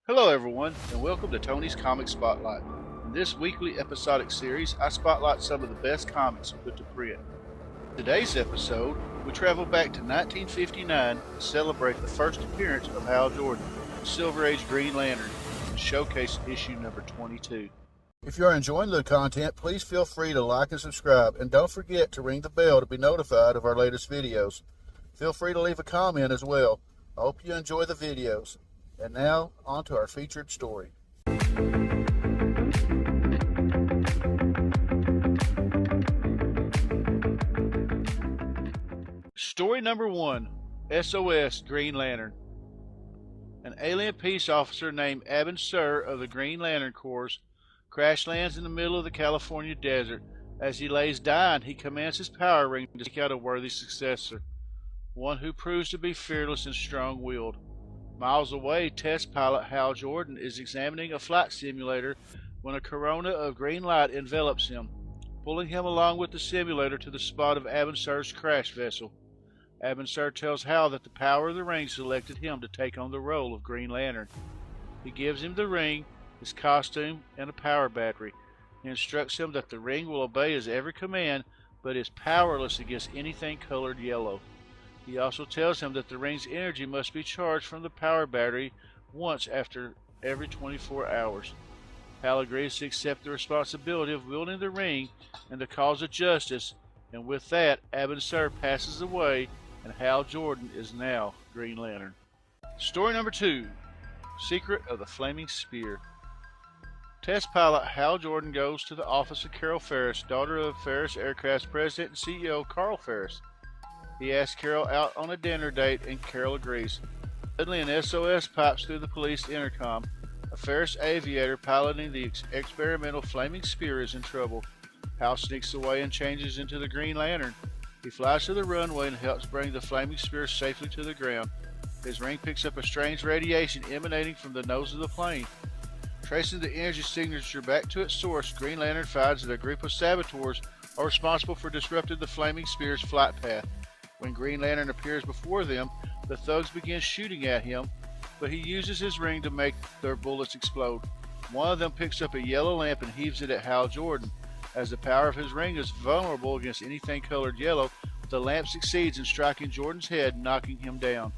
Hello, everyone, and welcome to Tony's Comic Spotlight. In this weekly episodic series, I spotlight some of the best comics put to print. In today's episode, we travel back to 1959 to celebrate the first appearance of Hal Jordan, the Silver Age Green Lantern, and showcase issue number 22. If you're enjoying the content, please feel free to like and subscribe, and don't forget to ring the bell to be notified of our latest videos. Feel free to leave a comment as well. I hope you enjoy the videos. And now, on to our featured story. Story number 1, SOS Green Lantern. An alien peace officer named Abin Sur of the Green Lantern Corps crash lands in the middle of the California desert. As he lays dying, he commands his power ring to seek out a worthy successor, one who proves to be fearless and strong-willed. Miles away, test pilot Hal Jordan is examining a flight simulator when a corona of green light envelops him, pulling him along with the simulator to the spot of Abin Sur's crash vessel. Abin Sur tells Hal that the power of the ring selected him to take on the role of Green Lantern. He gives him the ring, his costume, and a power battery. He instructs him that the ring will obey his every command, but is powerless against anything colored yellow. He also tells him that the ring's energy must be charged from the power battery once after every 24 hours. Hal agrees to accept the responsibility of wielding the ring in the cause of justice, and with that, Abin Sur passes away, and Hal Jordan is now Green Lantern. Story number 2, Secret of the Flaming Spear. Test pilot Hal Jordan goes to the office of Carol Ferris, daughter of Ferris Aircraft's president and CEO Carl Ferris. He asks Carol out on a dinner date, and Carol agrees. Suddenly, an SOS pipes through the police intercom. A Ferris aviator piloting the experimental flaming spear is in trouble. Hal sneaks away and changes into the Green Lantern. He flies to the runway and helps bring the flaming spear safely to the ground. His ring picks up a strange radiation emanating from the nose of the plane. Tracing the energy signature back to its source, Green Lantern finds that a group of saboteurs are responsible for disrupting the flaming spear's flight path. When Green Lantern appears before them, the thugs begin shooting at him, but he uses his ring to make their bullets explode. One of them picks up a yellow lamp and heaves it at Hal Jordan. As the power of his ring is vulnerable against anything colored yellow, the lamp succeeds in striking Jordan's head, knocking him down.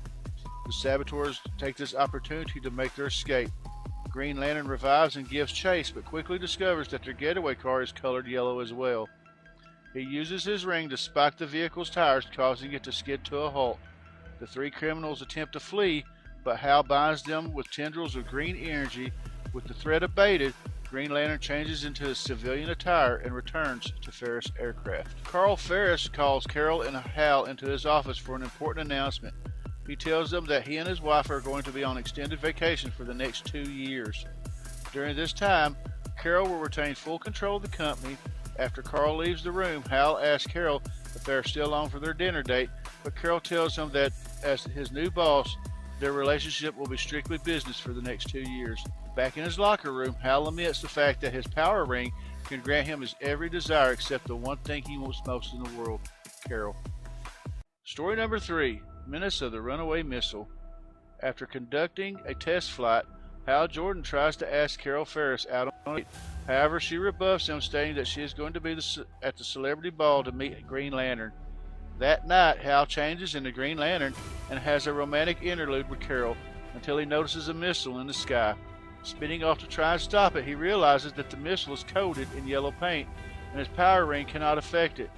The saboteurs take this opportunity to make their escape. Green Lantern revives and gives chase, but quickly discovers that their getaway car is colored yellow as well. He uses his ring to spike the vehicle's tires, causing it to skid to a halt. The three criminals attempt to flee, but Hal binds them with tendrils of green energy. With the threat abated, Green Lantern changes into his civilian attire and returns to Ferris Aircraft. Carl Ferris calls Carol and Hal into his office for an important announcement. He tells them that he and his wife are going to be on extended vacation for the next 2 years. During this time, Carol will retain full control of the company. After Carl leaves the room, Hal asks Carol if they are still on for their dinner date, but Carol tells him that as his new boss, their relationship will be strictly business for the next 2 years. Back in his locker room, Hal laments the fact that his power ring can grant him his every desire except the one thing he wants most in the world, Carol. Story number 3, Menace of the Runaway Missile. After conducting a test flight, Hal Jordan tries to ask Carol Ferris out on a date. However, she rebuffs him, stating that she is going to be at the celebrity ball to meet Green Lantern. That night, Hal changes into Green Lantern and has a romantic interlude with Carol until he notices a missile in the sky. Spinning off to try and stop it, he realizes that the missile is coated in yellow paint and his power ring cannot affect it.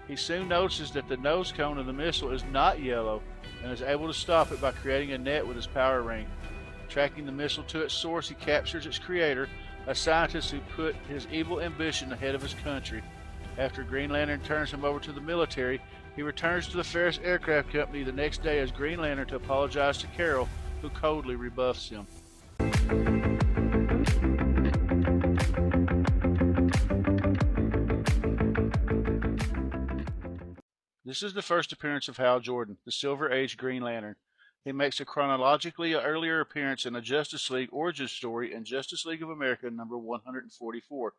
He soon notices that the nose cone of the missile is not yellow and is able to stop it by creating a net with his power ring. Tracking the missile to its source, he captures its creator, a scientist who put his evil ambition ahead of his country. After Green Lantern turns him over to the military, he returns to the Ferris Aircraft Company the next day as Green Lantern to apologize to Carol, who coldly rebuffs him. This is the first appearance of Hal Jordan, the Silver Age Green Lantern. He makes a chronologically earlier appearance in a Justice League origin story in Justice League of America number 144.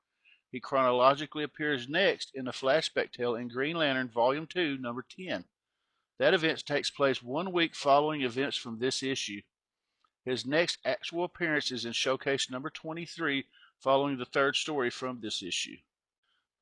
He chronologically appears next in a flashback tale in Green Lantern Volume 2, number 10. That event takes place 1 week following events from this issue. His next actual appearance is in Showcase number 23, following the third story from this issue.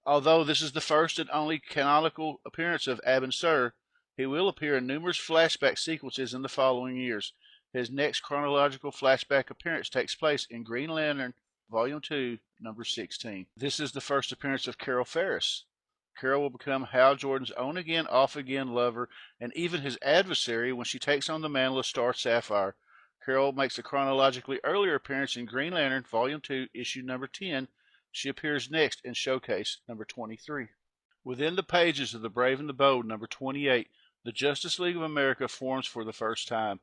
Although this is the first and only canonical appearance of Abin Sur, he will appear in numerous flashback sequences in the following years. His next chronological flashback appearance takes place in Green Lantern, Volume 2, number 16. This is the first appearance of Carol Ferris. Carol will become Hal Jordan's on again, off again lover, and even his adversary when she takes on the mantle of Star Sapphire. Carol makes a chronologically earlier appearance in Green Lantern, Volume 2, issue number 10. She appears next in Showcase number 23. Within the pages of The Brave and the Bold, number 28, the Justice League of America forms for the first time.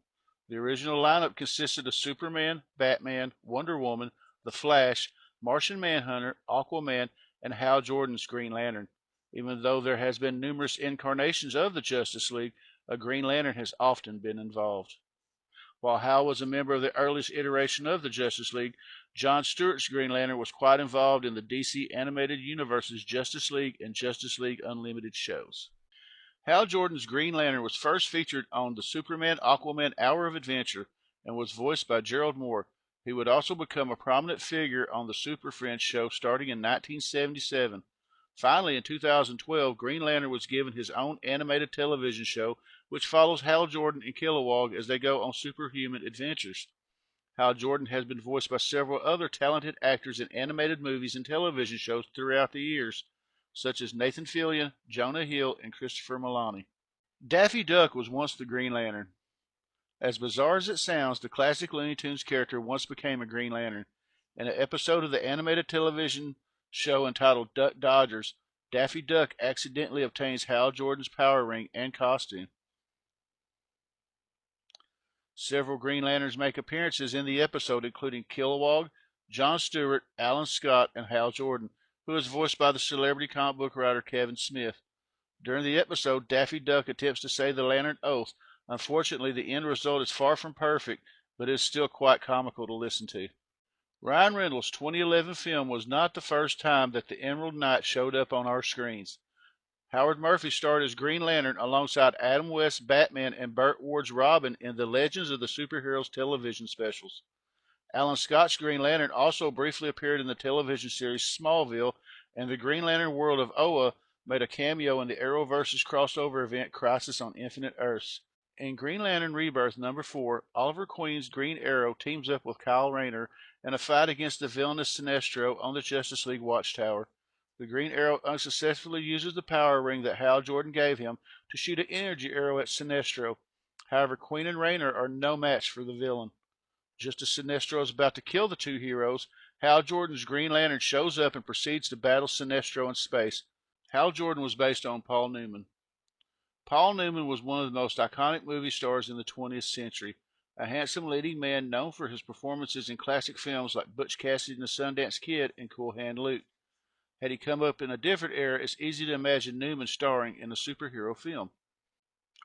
The original lineup consisted of Superman, Batman, Wonder Woman, The Flash, Martian Manhunter, Aquaman, and Hal Jordan's Green Lantern. Even though there has been numerous incarnations of the Justice League, a Green Lantern has often been involved. While Hal was a member of the earliest iteration of the Justice League, John Stewart's Green Lantern was quite involved in the DC Animated Universe's Justice League and Justice League Unlimited shows. Hal Jordan's Green Lantern was first featured on the Superman Aquaman Hour of Adventure and was voiced by Gerald Moore. He would also become a prominent figure on the Super Friends show starting in 1977. Finally, in 2012, Green Lantern was given his own animated television show, which follows Hal Jordan and Kilowog as they go on superhuman adventures. Hal Jordan has been voiced by several other talented actors in animated movies and television shows throughout the years, such as Nathan Fillion, Jonah Hill, and Christopher Milani. Daffy Duck was once the Green Lantern. As bizarre as it sounds, the classic Looney Tunes character once became a Green Lantern. In an episode of the animated television show entitled Duck Dodgers, Daffy Duck accidentally obtains Hal Jordan's power ring and costume. Several Green Lanterns make appearances in the episode, including Kilowog, John Stewart, Alan Scott, and Hal Jordan, who is voiced by the celebrity comic book writer Kevin Smith. During the episode, Daffy Duck attempts to say the Lantern Oath. Unfortunately, the end result is far from perfect, but is still quite comical to listen to. Ryan Reynolds' 2011 film was not the first time that the Emerald Knight showed up on our screens. Howard Murphy starred as Green Lantern alongside Adam West's Batman and Burt Ward's Robin in the Legends of the Superheroes television specials. Alan Scott's Green Lantern also briefly appeared in the television series Smallville, and the Green Lantern world of Oa made a cameo in the Arrowverse's crossover event Crisis on Infinite Earths. In Green Lantern Rebirth number 4, Oliver Queen's Green Arrow teams up with Kyle Rayner in a fight against the villainous Sinestro on the Justice League Watchtower. The Green Arrow unsuccessfully uses the power ring that Hal Jordan gave him to shoot an energy arrow at Sinestro. However, Queen and Rayner are no match for the villain. Just as Sinestro is about to kill the two heroes, Hal Jordan's Green Lantern shows up and proceeds to battle Sinestro in space. Hal Jordan was based on Paul Newman. Paul Newman was one of the most iconic movie stars in the 20th century, a handsome leading man known for his performances in classic films like Butch Cassidy and the Sundance Kid and Cool Hand Luke. Had he come up in a different era, it's easy to imagine Newman starring in a superhero film.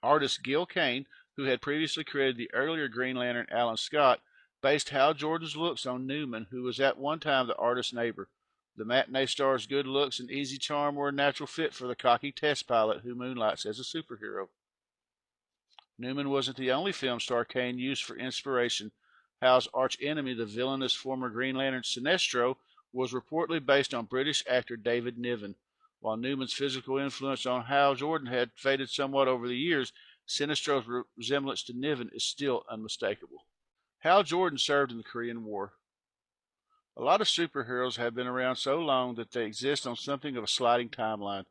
Artist Gil Kane, who had previously created the earlier Green Lantern Alan Scott, based Hal Jordan's looks on Newman, who was at one time the artist's neighbor. The matinee star's good looks and easy charm were a natural fit for the cocky test pilot who moonlights as a superhero. Newman wasn't the only film star Kane used for inspiration. Hal's archenemy, the villainous former Green Lantern Sinestro, was reportedly based on British actor David Niven. While Newman's physical influence on Hal Jordan had faded somewhat over the years, Sinestro's resemblance to Niven is still unmistakable. Hal Jordan served in the Korean War. A lot of superheroes have been around so long that they exist on something of a sliding timeline.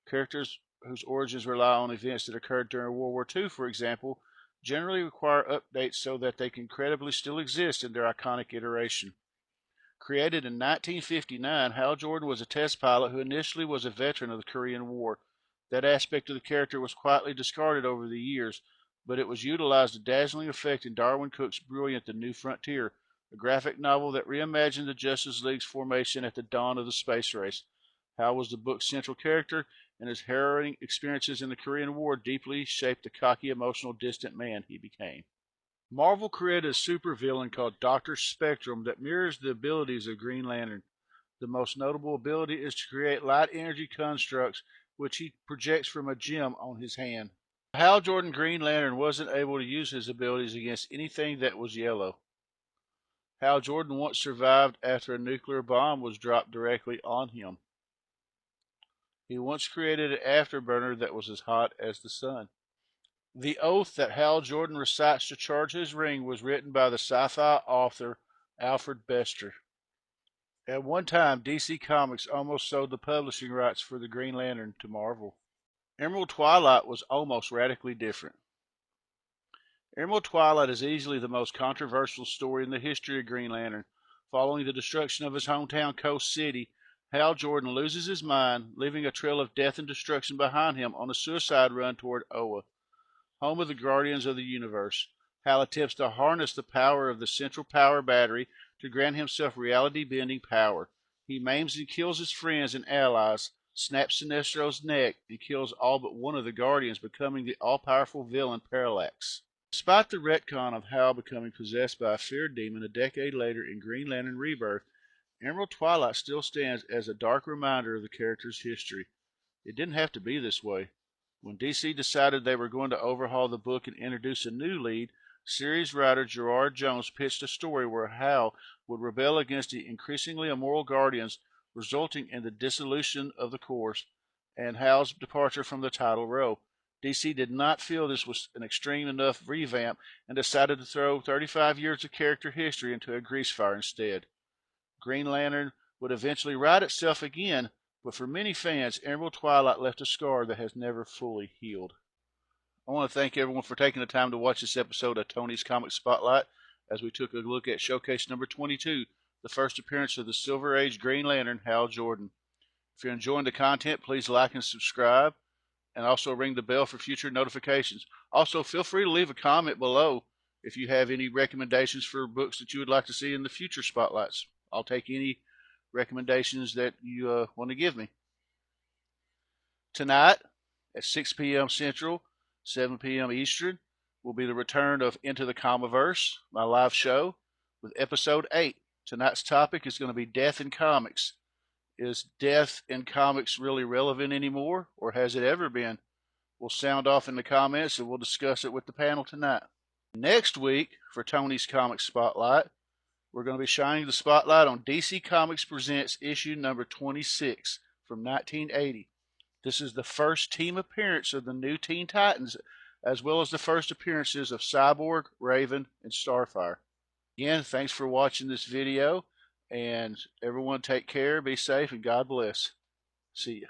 Characters whose origins rely on events that occurred during World War II, for example, generally require updates so that they can credibly still exist in their iconic iteration. Created in 1959, Hal Jordan was a test pilot who initially was a veteran of the Korean War. That aspect of the character was quietly discarded over the years, but it was utilized to dazzling effect in Darwin Cook's brilliant The New Frontier, a graphic novel that reimagined the Justice League's formation at the dawn of the space race. Hal was the book's central character, and his harrowing experiences in the Korean War deeply shaped the cocky, emotional, distant man he became. Marvel created a supervillain called Dr. Spectrum that mirrors the abilities of Green Lantern. The most notable ability is to create light energy constructs, which he projects from a gem on his hand. Hal Jordan Green Lantern wasn't able to use his abilities against anything that was yellow. Hal Jordan once survived after a nuclear bomb was dropped directly on him. He once created an afterburner that was as hot as the sun. The oath that Hal Jordan recites to charge his ring was written by the sci-fi author Alfred Bester. At one time, DC Comics almost sold the publishing rights for the Green Lantern to Marvel. Emerald Twilight was almost radically different. Emerald Twilight is easily the most controversial story in the history of Green Lantern. Following the destruction of his hometown Coast City, Hal Jordan loses his mind, leaving a trail of death and destruction behind him on a suicide run toward Oa, home of the Guardians of the Universe. Hal attempts to harness the power of the Central Power Battery to grant himself reality-bending power. He maims and kills his friends and allies, snaps Sinestro's neck, and kills all but one of the Guardians, becoming the all-powerful villain Parallax. Despite the retcon of Hal becoming possessed by a feared demon a decade later in Green Lantern Rebirth, Emerald Twilight still stands as a dark reminder of the character's history. It didn't have to be this way. When DC decided they were going to overhaul the book and introduce a new lead, series writer Gerard Jones pitched a story where Hal would rebel against the increasingly immoral Guardians, resulting in the dissolution of the Corps and Hal's departure from the title role. DC did not feel this was an extreme enough revamp and decided to throw 35 years of character history into a grease fire instead. Green Lantern would eventually right itself again, but for many fans, Emerald Twilight left a scar that has never fully healed. I want to thank everyone for taking the time to watch this episode of Tony's Comic Spotlight as we took a look at Showcase number 22, the first appearance of the Silver Age Green Lantern, Hal Jordan. If you're enjoying the content, please like and subscribe, and also ring the bell for future notifications. Also, feel free to leave a comment below if you have any recommendations for books that you would like to see in the future spotlights. I'll take any recommendations that you want to give me. Tonight at 6 p.m. Central, 7 p.m. Eastern, will be the return of Into the Comiverse, my live show, with episode 8. Tonight's topic is going to be death in comics. Is death in comics really relevant anymore, or has it ever been? We'll sound off in the comments and we'll discuss it with the panel tonight. Next week, for Tony's Comic Spotlight, we're going to be shining the spotlight on DC Comics Presents issue number 26 from 1980. This is the first team appearance of the new Teen Titans, as well as the first appearances of Cyborg, Raven, and Starfire. Again, thanks for watching this video, and everyone take care, be safe, and God bless. See ya.